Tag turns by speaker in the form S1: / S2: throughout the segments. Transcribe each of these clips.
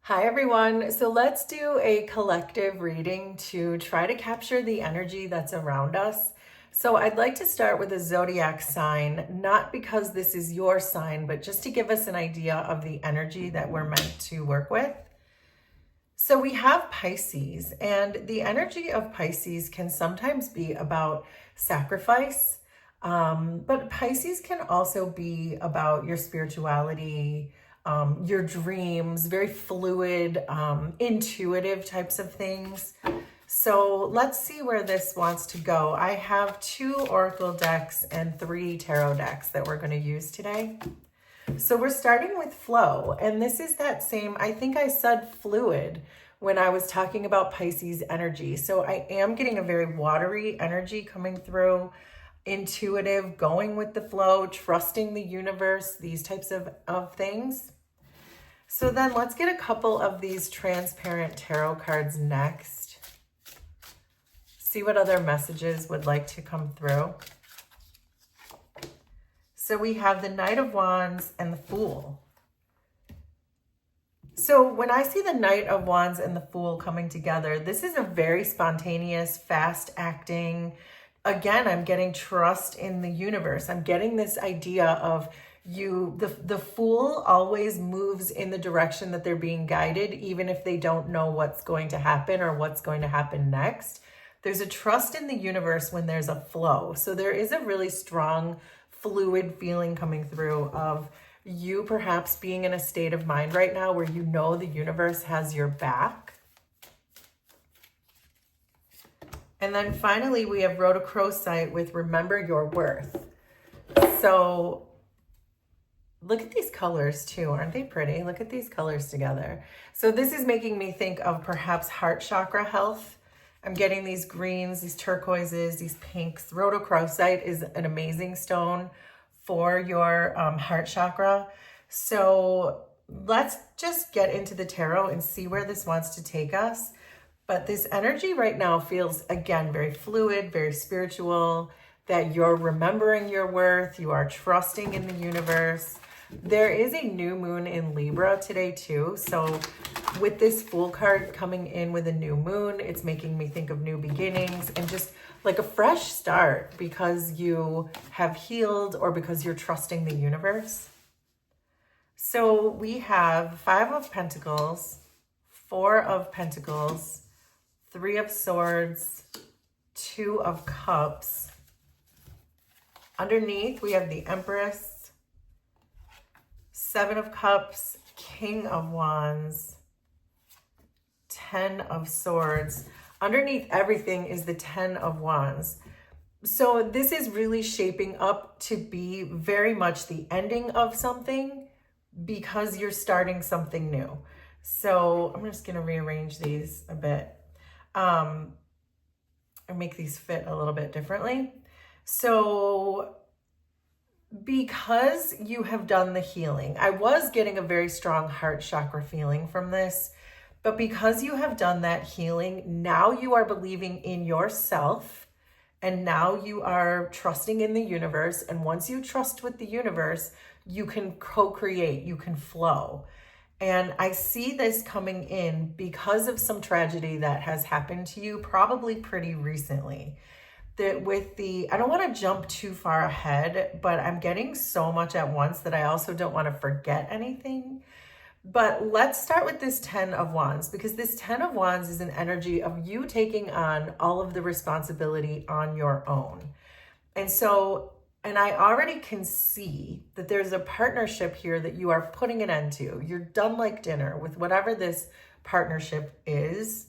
S1: Hi everyone. So let's do a collective reading to try to capture the energy that's around us. So I'd like to start with a zodiac sign, not because this is your sign, but just to give us an idea of the energy that we're meant to work with. So we have Pisces, and the energy of Pisces can sometimes be about sacrifice, but Pisces can also be about your spirituality, your dreams, very fluid, intuitive types of things. So let's see where this wants to go. I have 2 oracle decks and 3 tarot decks that we're going to use today. So we're starting with flow, and this is that same, I think I said fluid when I was talking about Pisces energy. So I am getting a very watery energy coming through, intuitive, going with the flow, trusting the universe, these types of things. So then let's get a couple of these transparent tarot cards next. See what other messages would like to come through. So we have the Knight of Wands and the Fool. So when I see the Knight of Wands and the Fool coming together, this is a very spontaneous, fast acting. Again, I'm getting trust in the universe. I'm getting this idea of the Fool always moves in the direction that they're being guided, even if they don't know what's going to happen or what's going to happen next. There's a trust in the universe when there's a flow. So there is a really strong fluid feeling coming through of you perhaps being in a state of mind right now where you know the universe has your back. And then finally, we have Rhodochrosite with Remember Your Worth. So look at these colors too. Aren't they pretty? Look at these colors together. So this is making me think of perhaps heart chakra health. I'm getting these greens, these turquoises, these pinks. Rhodochrosite is an amazing stone for your heart chakra. So let's just get into the tarot and see where this wants to take us. But this energy right now feels, again, very fluid, very spiritual, that you're remembering your worth, you are trusting in the universe. There is a new moon in Libra today too. So with this Fool card coming in with a new moon, it's making me think of new beginnings and just like a fresh start because you have healed or because you're trusting the universe. So we have 5 of Pentacles, 4 of Pentacles, 3 of Swords, 2 of Cups. Underneath, we have the Empress, 7 of Cups, King of Wands, 10 of Swords. Underneath everything is the 10 of Wands. So this is really shaping up to be very much the ending of something because you're starting something new. So I'm just going to rearrange these a bit and make these fit a little bit differently. So because you have done the healing, I was getting a very strong heart chakra feeling from this, but because you have done that healing, now you are believing in yourself and now you are trusting in the universe. And once you trust with the universe, you can co-create, you can flow. And I see this coming in because of some tragedy that has happened to you probably pretty recently. That with the, I don't want to jump too far ahead, but I'm getting so much at once that I also don't want to forget anything. But let's start with this 10 of Wands, because this 10 of Wands is an energy of you taking on all of the responsibility on your own. And so, and I already can see that there's a partnership here that you are putting an end to. You're done like dinner with whatever this partnership is,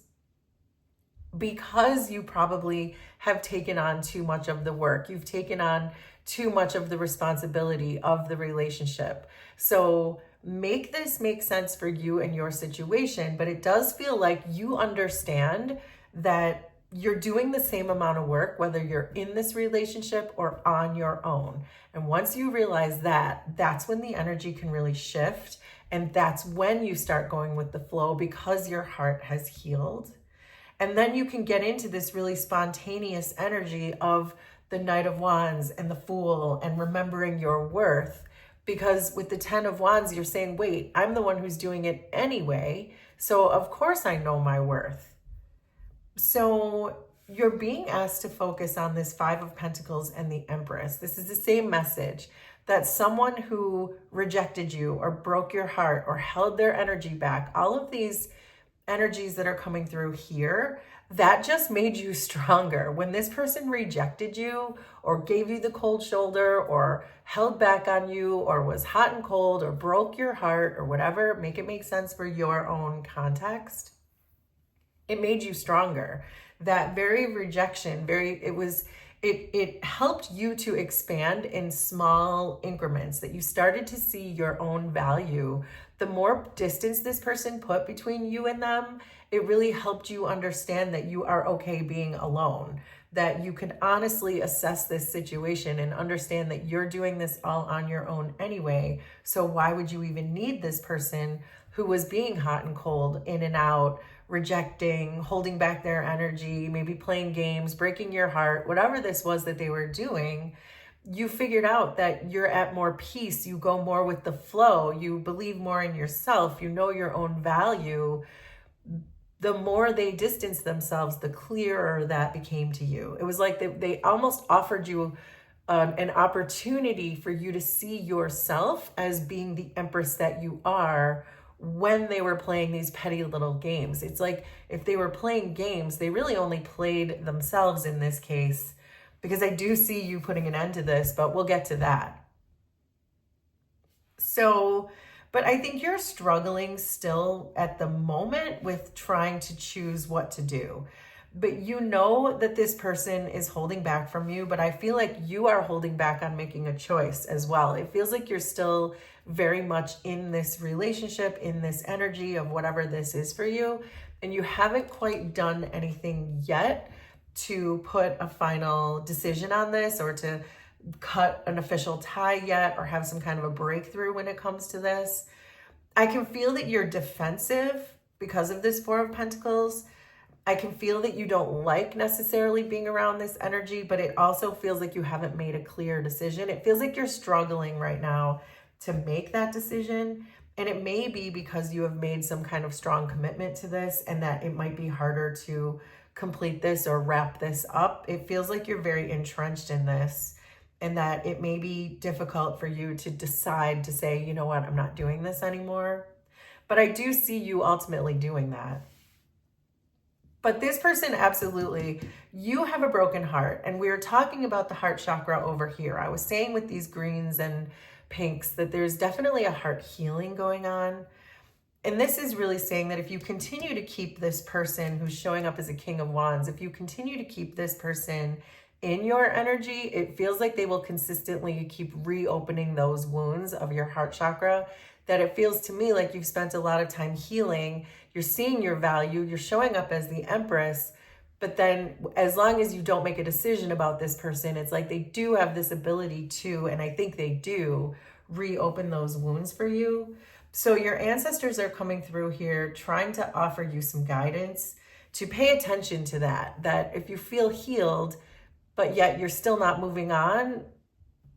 S1: because you probably have taken on too much of the work. You've taken on too much of the responsibility of the relationship. So make this make sense for you and your situation, but it does feel like you understand that you're doing the same amount of work, whether you're in this relationship or on your own. And once you realize that, that's when the energy can really shift. And that's when you start going with the flow because your heart has healed. And then you can get into this really spontaneous energy of the Knight of Wands and the Fool and remembering your worth, Because with the 10 of Wands, you're saying, wait, I'm the one who's doing it anyway. So of course I know my worth. So you're being asked to focus on this Five of Pentacles and the Empress. This is the same message, that someone who rejected you or broke your heart or held their energy back, all of these energies that are coming through here, that just made you stronger. When this person rejected you or gave you the cold shoulder or held back on you or was hot and cold or broke your heart or whatever, make it make sense for your own context. It made you stronger. That very rejection, it helped you to expand in small increments, that you started to see your own value. The more distance this person put between you and them, it really helped you understand that you are okay being alone, that you can honestly assess this situation and understand that you're doing this all on your own anyway. So why would you even need this person who was being hot and cold, in and out, rejecting, holding back their energy, maybe playing games, breaking your heart, whatever this was that they were doing? You figured out that you're at more peace. You go more with the flow. You believe more in yourself. You know your own value. The more they distanced themselves, the clearer that became to you. It was like they almost offered you an opportunity for you to see yourself as being the Empress that you are, when they were playing these petty little games. It's like if they were playing games, they really only played themselves in this case, because I do see you putting an end to this, but we'll get to that. So, but I think you're struggling still at the moment with trying to choose what to do. But you know that this person is holding back from you, but I feel like you are holding back on making a choice as well. It feels like you're still very much in this relationship, in this energy of whatever this is for you, and you haven't quite done anything yet to put a final decision on this, or to cut an official tie yet, or have some kind of a breakthrough when it comes to this. I can feel that you're defensive because of this Four of Pentacles. I can feel that you don't like necessarily being around this energy, but it also feels like you haven't made a clear decision. It feels like you're struggling right now to make that decision. And it may be because you have made some kind of strong commitment to this, and that it might be harder to complete this or wrap this up. It feels like you're very entrenched in this, and that it may be difficult for you to decide to say, you know what, I'm not doing this anymore. But I do see you ultimately doing that. But this person, absolutely, you have a broken heart. And we were talking about the heart chakra over here. I was saying with these greens and pinks that there's definitely a heart healing going on. And this is really saying that if you continue to keep this person who's showing up as a King of Wands, if you continue to keep this person in your energy, it feels like they will consistently keep reopening those wounds of your heart chakra. That it feels to me like you've spent a lot of time healing. You're seeing your value. You're showing up as the Empress. But then as long as you don't make a decision about this person, it's like they do have this ability to, and I think they do, reopen those wounds for you. So your ancestors are coming through here trying to offer you some guidance to pay attention to that. That if you feel healed, but yet you're still not moving on,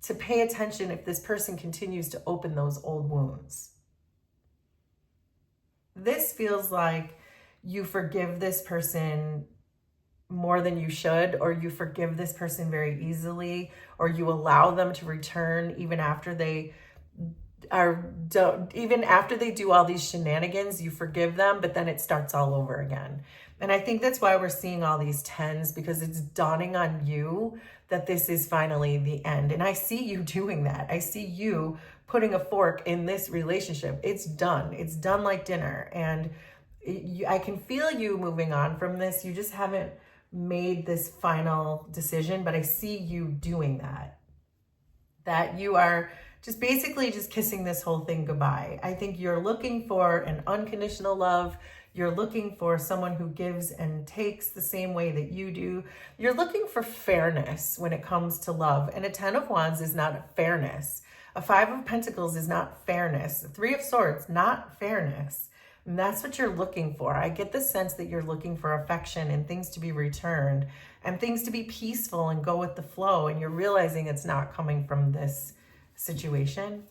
S1: to pay attention if this person continues to open those old wounds. This feels like you forgive this person more than you should, or you forgive this person very easily, or you allow them to return even after they do all these shenanigans. You forgive them, but then it starts all over again. And I think that's why we're seeing all these tens, because it's dawning on you that this is finally the end. And I see you doing that. I see you putting a fork in this relationship. It's done. It's done like dinner. And I can feel you moving on from this. You just haven't made this final decision, but I see you doing that. That you are just basically just kissing this whole thing goodbye. I think you're looking for an unconditional love. You're looking for someone who gives and takes the same way that you do. You're looking for fairness when it comes to love. And a 10 of Wands is not fairness. A 5 of Pentacles is not fairness. A 3 of Swords, not fairness. And that's what you're looking for. I get the sense that you're looking for affection and things to be returned and things to be peaceful and go with the flow. And you're realizing it's not coming from this situation.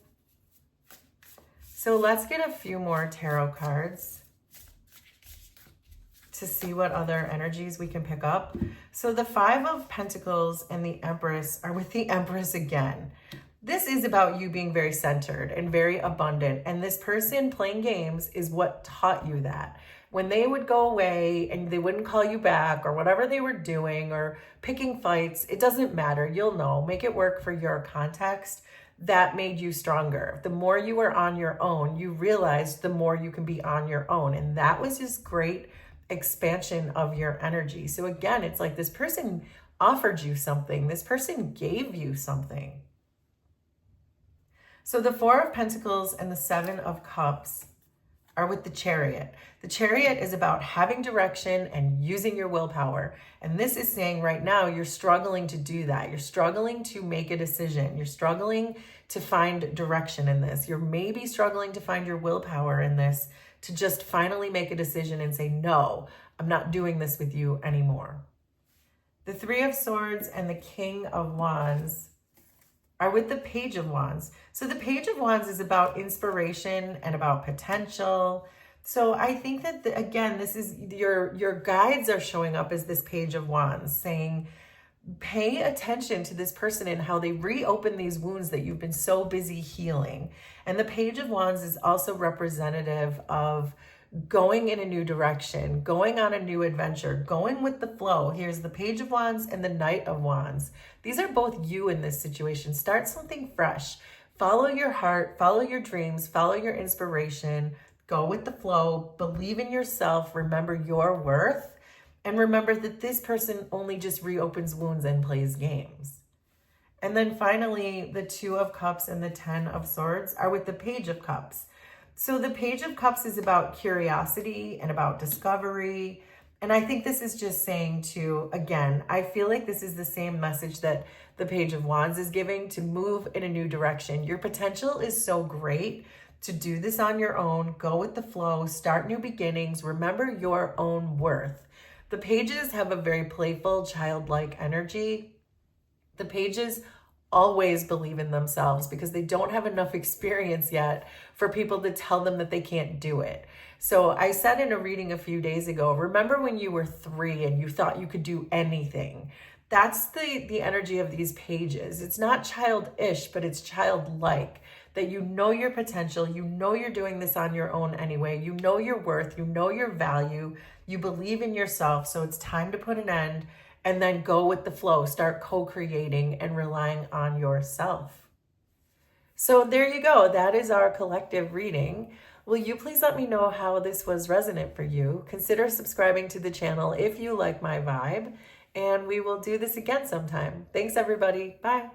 S1: So let's get a few more tarot cards to see what other energies we can pick up. So the Five of Pentacles and the Empress are with the Empress again. This is about you being very centered and very abundant. And this person playing games is what taught you that. When they would go away and they wouldn't call you back or whatever they were doing or picking fights, it doesn't matter. You'll know. Make it work for your context. That made you stronger. The more you were on your own, you realized the more you can be on your own. And that was just great expansion of your energy. So again, it's like this person offered you something. This person gave you something. So the Four of Pentacles and the Seven of Cups are with the Chariot. The Chariot is about having direction and using your willpower. And this is saying right now, you're struggling to do that. You're struggling to make a decision. You're struggling to find direction in this. You're maybe struggling to find your willpower in this, to just finally make a decision and say, no, I'm not doing this with you anymore. The Three of Swords and the King of Wands are with the Page of Wands. So the Page of Wands is about inspiration and about potential. So I think that, again, this is your guides are showing up as this Page of Wands saying, pay attention to this person and how they reopen these wounds that you've been so busy healing. And the Page of Wands is also representative of going in a new direction, going on a new adventure, going with the flow. Here's the Page of Wands and the Knight of Wands. These are both you in this situation. Start something fresh. Follow your heart, follow your dreams, follow your inspiration, go with the flow, believe in yourself, remember your worth, and remember that this person only just reopens wounds and plays games. And then finally, the Two of Cups and the Ten of Swords are with the Page of Cups. So the Page of Cups is about curiosity and about discovery. And I think this is just saying to, again, I feel like this is the same message that the Page of Wands is giving, to move in a new direction. Your potential is so great to do this on your own. Go with the flow, start new beginnings, remember your own worth. The Pages have a very playful, childlike energy. The Pages always believe in themselves because they don't have enough experience yet for people to tell them that they can't do it. So I said in a reading a few days ago, remember when you were 3 and you thought you could do anything? That's the energy of these Pages. It's not childish, but it's childlike, that you know your potential, you know you're doing this on your own anyway, you know your worth, you know your value, you believe in yourself, so it's time to put an end and then go with the flow, start co-creating and relying on yourself. So there you go, that is our collective reading. Will you please let me know how this was resonant for you? Consider subscribing to the channel if you like my vibe, and we will do this again sometime. Thanks everybody, bye.